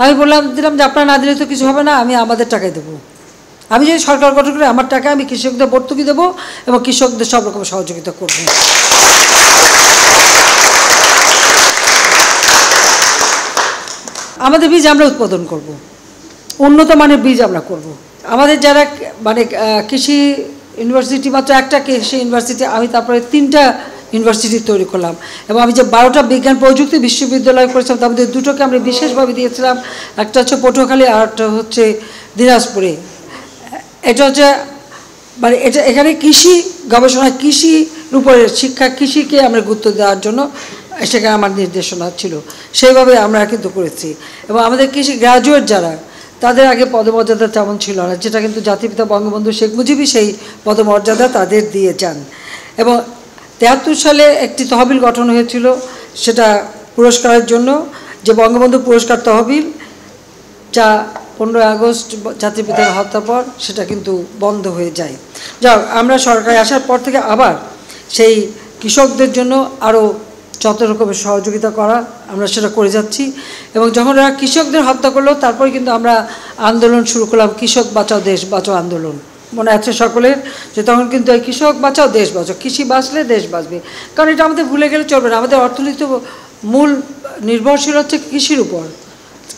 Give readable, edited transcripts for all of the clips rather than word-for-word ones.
আমি দিলাম যে আপনারা না দিলে তো কিছু হবে না, আমি আমাদের টাকায় দেবো। আমি যদি সরকার গঠন করে আমার টাকা আমি কৃষকদের ভর্তুকি দেবো এবং কৃষকদের সব রকম সহযোগিতা করব। আমাদের বীজ আমরা উৎপাদন করব, উন্নত মানের বীজ আমরা করব। আমাদের যারা মানে কৃষি ইউনিভার্সিটি মাত্র একটা কৃষি ইউনিভার্সিটি, আমি তারপরে 3টা ইউনিভার্সিটি তৈরি করলাম এবং আমি যে 12টা বিজ্ঞান প্রযুক্তি বিশ্ববিদ্যালয় করেছিলাম তার মধ্যে 2টোকে আমরা বিশেষভাবে দিয়েছিলাম। একটা হচ্ছে পটুয়াখালী আর একটা হচ্ছে দিনাজপুরে। এটা হচ্ছে মানে এখানে কৃষি গবেষণা, কৃষির উপরে শিক্ষা, কৃষিকে আমরা গুরুত্ব দেওয়ার জন্য সেখানে আমার নির্দেশনা ছিল, সেইভাবে আমরা কিন্তু করেছি। এবং আমাদের কৃষি গ্র্যাজুয়েট যারা, তাদের আগে পদমর্যাদা তেমন ছিল না, যেটা কিন্তু জাতিপিতা বঙ্গবন্ধু শেখ মুজিবই সেই পদমর্যাদা তাদের দিয়ে যান। এবং 73 সালে একটি তহবিল গঠন হয়েছিল সেটা পুরস্কারের জন্য, যে বঙ্গবন্ধু পুরস্কার তহবিল, যা 15 আগস্ট জাতিপিতার হত্যার পর সেটা কিন্তু বন্ধ হয়ে যায়। যাও আমরা সরকারে আসার পর থেকে আবার সেই কৃষকদের জন্য আরও যত রকমের সহযোগিতা করা আমরা সেটা করে যাচ্ছি। এবং যখন ওরা কৃষকদের হত্যা করলো তারপরে কিন্তু আমরা আন্দোলন শুরু করলাম, কৃষক বাঁচাও দেশ বাঁচাও আন্দোলন। মনে আছে সকলের যে তখন কিন্তু এই কৃষক বাঁচাও দেশ বাঁচাও, কৃষি বাঁচলে দেশ বাঁচবে, কারণ এটা আমাদের ভুলে গেলে চলবে না। আমাদের অর্থনীতি মূল নির্ভরশীল হচ্ছে কৃষির উপর।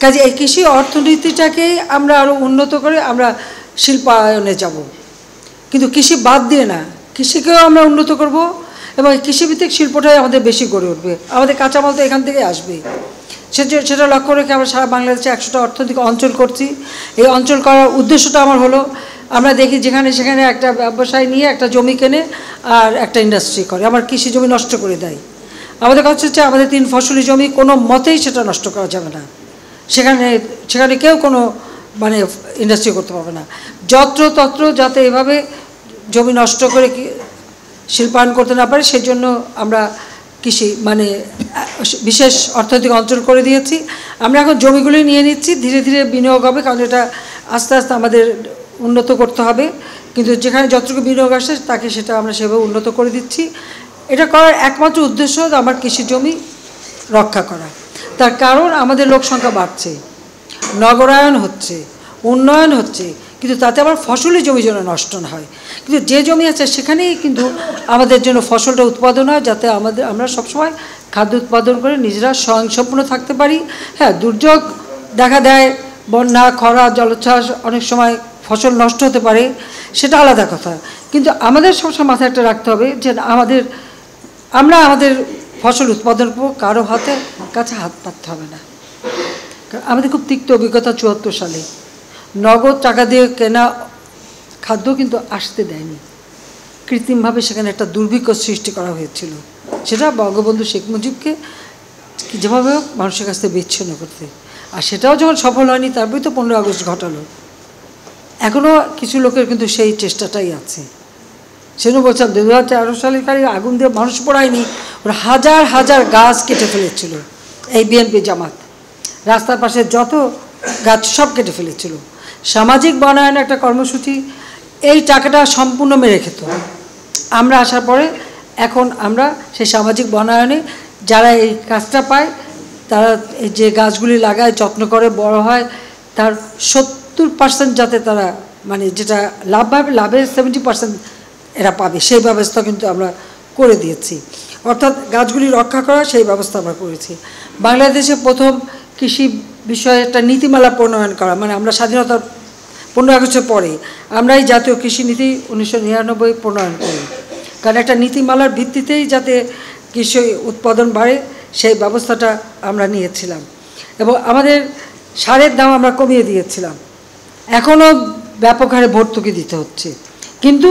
কাজে এই কৃষি অর্থনীতিটাকেই আমরা আরও উন্নত করে আমরা শিল্পায়নে যাব, কিন্তু কৃষি বাদ দিয়ে না, কৃষিকেও আমরা উন্নত করব এবং কৃষিভিত্তিক শিল্পটাই আমাদের বেশি গড়ে উঠবে। আমাদের কাঁচামাল তো এখান থেকে আসবে, সেটা লক্ষ্য রেখে আমরা সারা বাংলাদেশে 100টা অর্থনৈতিক অঞ্চল করছি। এই অঞ্চল করার উদ্দেশ্যটা আমার হলো, আমরা দেখি যেখানে সেখানে একটা ব্যবসায় নিয়ে একটা জমি কেনে আর একটা ইন্ডাস্ট্রি করে, আমার কৃষি জমি নষ্ট করে দেয়। আমাদের কথা হচ্ছে আমাদের 3 ফসলি জমি কোনো মতেই সেটা নষ্ট করা যাবে না, সেখানে কেউ কোনো মানে ইন্ডাস্ট্রি করতে পারবে না। যত্রতত্র যাতে এভাবে জমি নষ্ট করে শিল্পায়ন করতে না পারে সেই জন্য আমরা কৃষি মানে বিশেষ অর্থনৈতিক অঞ্চল করে দিয়েছি। আমরা এখন জমিগুলি নিয়ে নিচ্ছি, ধীরে ধীরে বিনিয়োগ হবে, কারণ এটা আস্তে আস্তে আমাদের উন্নত করতে হবে। কিন্তু যেখানে যতটুকু বিনিয়োগ আসে তাকে সেটা আমরা সেভাবে উন্নত করে দিচ্ছি। এটা করার একমাত্র উদ্দেশ্য আমার কৃষি জমি রক্ষা করা। তার কারণ আমাদের লোক সংখ্যা বাড়ছে, নগরায়ন হচ্ছে, উন্নয়ন হচ্ছে, কিন্তু তাতে আবার ফসলি জমি যেন নষ্ট না হয়। কিন্তু যে জমি আছে সেখানেই কিন্তু আমাদের জন্য ফসলটা উৎপাদন হয়, যাতে আমরা সবসময় খাদ্য উৎপাদন করে নিজেরা স্বয়ংসম্পূর্ণ থাকতে পারি। হ্যাঁ, দুর্যোগ দেখা দেয়, বন্যা, খরা, জলোচ্ছ্বাস, অনেক সময় ফসল নষ্ট হতে পারে, সেটা আলাদা কথা। কিন্তু আমাদের সবসময় মাথায় একটা রাখতে হবে যে আমরা আমাদের ফসল উৎপাদন করবো, কারো কাছে হাত পাততে হবে না। আমাদের খুব তিক্ত অভিজ্ঞতা 74 সালে নগদ টাকা দিয়ে কেনা খাদ্য কিন্তু আসতে দেয়নি, কৃত্রিমভাবে সেখানে একটা দুর্ভিক্ষ সৃষ্টি করা হয়েছিল। সেটা বঙ্গবন্ধু শেখ মুজিবকে যেভাবে হোক মানুষের কাছ থেকে বিচ্ছিন্ন করতে, আর সেটাও যখন সফল হয়নি তারপরে তো 15 আগস্ট ঘটালো। এখনও কিছু লোকের কিন্তু সেই চেষ্টাটাই আছে। সেজন্য বলছিলাম 2013 সালের কালে আগুন দিয়ে মানুষ পড়ায়নি, ওরা হাজার হাজার গাছ কেটে ফেলেছিল। এই বিএনপি জামাত রাস্তার পাশে যত গাছ সব কেটে ফেলেছিল। সামাজিক বনায়ন একটা কর্মসূচি, এই টাকাটা সম্পূর্ণ মেরে খেত। আমরা আসার পরে এখন আমরা সেই সামাজিক বনায়নে যারা এই কাজটা পায়, তারা এই যে গাছগুলি লাগায়, যত্ন করে, বড় হয়, তার 70% যাতে তারা মানে যেটা লাভ পাবে, লাভের 70% এরা পাবে, সেই ব্যবস্থা কিন্তু আমরা করে দিয়েছি। অর্থাৎ গাছগুলি রক্ষা করা সেই ব্যবস্থা আমরা করেছি। বাংলাদেশে প্রথম কৃষি বিষয়ে একটা নীতিমালা প্রণয়ন করা, মানে আমরা স্বাধীনতার 15 আগস্টের পরে আমরা এই জাতীয় কৃষি নীতি 1999 প্রণয়ন করি, কারণ একটা নীতিমালার ভিত্তিতেই যাতে কৃষি উৎপাদন বাড়ে সেই ব্যবস্থাটা আমরা নিয়েছিলাম। এবং আমাদের সারের দাম আমরা কমিয়ে দিয়েছিলাম। এখনও ব্যাপক হারে ভর্তুকি দিতে হচ্ছে, কিন্তু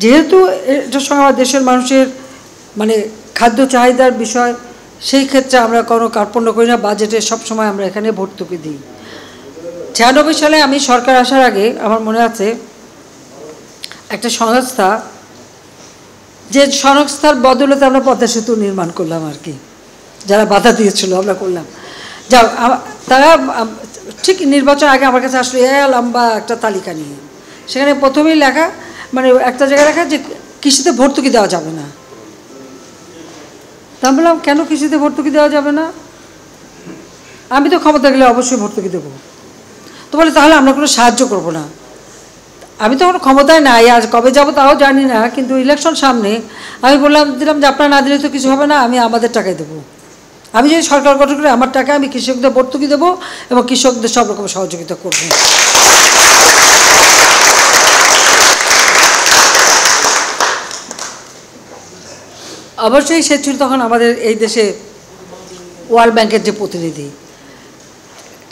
যেহেতু এটার সঙ্গে আমার দেশের মানুষের মানে খাদ্য চাহিদার বিষয়, সেই ক্ষেত্রে আমরা কোনো কার্পণ্য করি না। বাজেটে সবসময় আমরা এখানে ভর্তুকি দিই। 96 সালে আমি সরকার আসার আগে আমার মনে আছে একটা সংস্থা, যে সংস্থার বদলতে আমরা পদ্মা সেতু নির্মাণ করলাম আর কি, যারা বাধা দিয়েছিল আমরা করলাম। যা তারা ঠিক নির্বাচন আগে আমার কাছে আসলে লম্বা একটা তালিকা নিয়ে, সেখানে প্রথমেই লেখা মানে একটা জায়গায় লেখা যে কৃষিতে ভর্তুকি দেওয়া যাবে না। তা বললাম কেন কৃষিতে ভর্তুকি দেওয়া যাবে না? আমি তো ক্ষমতা গেলে অবশ্যই ভর্তুকি দেবো। তো বলে তাহলে আমরা কোনো সাহায্য করব না। আমি তো কোনো ক্ষমতায় নাই, আজ কবে যাব তাও জানি না, কিন্তু ইলেকশন সামনে আমি দিলাম যে আপনারা না দিলে তো কিছু হবে না, আমি আমাদের টাকায় দেবো। আমি যদি সরকার গঠন করে আমার টাকা আমি কৃষকদের ভর্তুকি দেবো এবং কৃষকদের সব রকম সহযোগিতা করব। অবশ্যই সে ছিল তখন আমাদের এই দেশে ওয়ার্ল্ড ব্যাংকের যে প্রতিনিধি।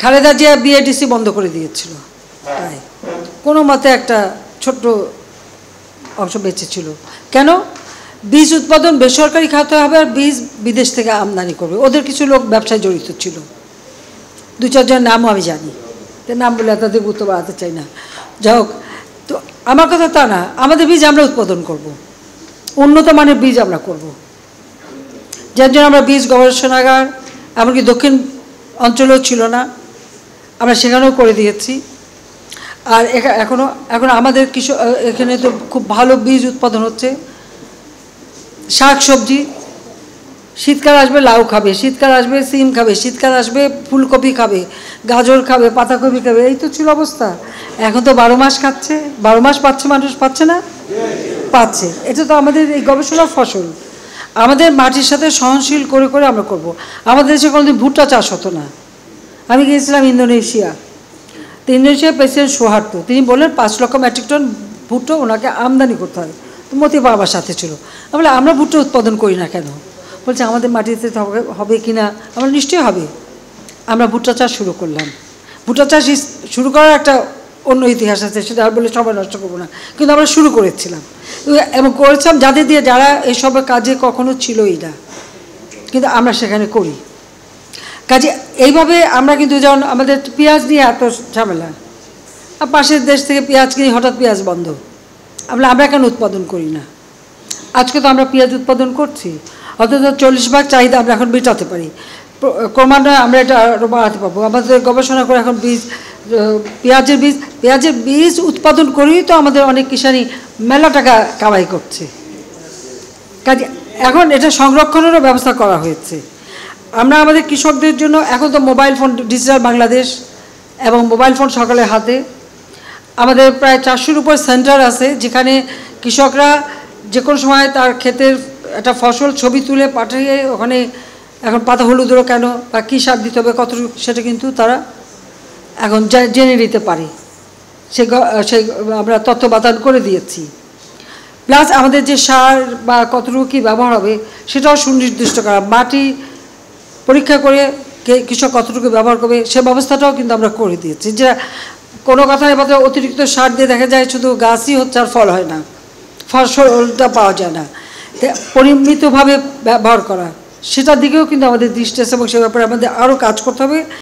খালেদা জিয়া বিএডিসি বন্ধ করে দিয়েছিল, তাই কোনো মতে একটা ছোট্ট অংশ বেঁচে ছিল। কেন? বীজ উৎপাদন বেসরকারি খাতে হবে আর বীজ বিদেশ থেকে আমদানি করবে। ওদের কিছু লোক ব্যবসায় জড়িত ছিল, 2-4 জনের নামও আমি জানি, নাম বলে তাদের গুরুত্ব বাড়াতে চাই না। যাই হোক, তো আমার কথা তা না, আমাদের বীজ আমরা উৎপাদন করব, উন্নত মানের বীজ আমরা করব, যার জন্য আমরা বীজ গবেষণাগার এমনকি দক্ষিণ অঞ্চলেও ছিল না, আমরা সেখানেও করে দিয়েছি। আর এখন আমাদের কৃষক এখানে তো খুব ভালো বীজ উৎপাদন হচ্ছে। শাক সবজি, শীতকাল আসবে লাউ খাবে, শীতকাল আসবে সিম খাবে, শীতকাল আসবে ফুলকপি খাবে, গাজর খাবে, পাতাকপি খাবে, এই তো ছিল অবস্থা। এখন তো 12 মাস খাচ্ছে, 12 মাস পাচ্ছে মানুষ, পাচ্ছে না? পাচ্ছে। এটা তো আমাদের এই গবেষণার ফসল। আমাদের মাটির সাথে সহনশীল করে করে আমরা করব। আমাদের দেশে কোনোদিন ভুট্টা চাষ হতো না। আমি গিয়েছিলাম ইন্দোনেশিয়া, তো ইন্দোনেশিয়ার প্রেসিডেন্ট সুহার্তো, তিনি বললেন 5 লক্ষ মেট্রিক টন ভুট্টা ওনাকে আমদানি করতে হবে। তো মতি বাবার সাথে ছিল। আমরা ভুট্টা উৎপাদন করি না কেন? বলছে আমাদের মাটিতে হবে কি না? আমরা নিশ্চয়ই হবে। আমরা ভুট্টা চাষ শুরু করলাম। ভুট্টা চাষ শুরু করার একটা অন্য ইতিহাস আছে, সেটা আর বলে সময় নষ্ট করবো না, কিন্তু আমরা শুরু করেছিলাম এবং করেছিলাম যাদের দিয়ে যারা এইসব কাজে কখনো ছিলই না, কিন্তু আমরা সেখানে করি। কাজে এইভাবে আমরা কিন্তু যেমন আমাদের পেঁয়াজ নিয়ে এত ঝামেলা, আর পাশের দেশ থেকে পেঁয়াজ কিনি, হঠাৎ পেঁয়াজ বন্ধ, আমরা কেন উৎপাদন করি না? আজকে তো আমরা পেঁয়াজ উৎপাদন করছি, অথচ 40% চাহিদা আমরা এখন মেটাতে পারি। ক্রমান্বয়ে আমরা এটা আরও বাড়াতে পারবো। আমাদের গবেষণা করে এখন পেঁয়াজের বীজ উৎপাদন করেই তো আমাদের অনেক কিষানি মেলা টাকা কামাই করছে। কাজে এখন এটা সংরক্ষণেরও ব্যবস্থা করা হয়েছে। আমরা আমাদের কৃষকদের জন্য এখন তো মোবাইল ফোন, ডিজিটাল বাংলাদেশ এবং মোবাইল ফোন সকলের হাতে। আমাদের প্রায় 400-র উপর সেন্টার আছে, যেখানে কৃষকরা যে কোনো সময় তার ক্ষেতের একটা ফসল ছবি তুলে পাঠিয়ে ওখানে এখন পাতা হলুদেরও কেন বা কী সার দিতে হবে কতটুকু, সেটা কিন্তু তারা এখন জেনে নিতে পারে। সেই আমরা তথ্য বাতায়ন করে দিয়েছি। প্লাস আমাদের যে সার বা কতটুকু কী ব্যবহার হবে সেটাও সুনির্দিষ্ট করা, মাটি পরীক্ষা করে কৃষক কতটুকু ব্যবহার করবে সে ব্যবস্থাটাও কিন্তু আমরা করে দিয়েছি। যে কোনো কথায় বলতে অতিরিক্ত সার দিয়ে দেখা যায় শুধু গাছই হচ্ছে আর ফল হয় না, ফসলটা পাওয়া যায় না। পরিমিতভাবে ব্যবহার করা, সেটার দিকেও কিন্তু আমাদের দৃষ্টি আছে এবং সে ব্যাপারে আমাদের আরও কাজ করতে হবে।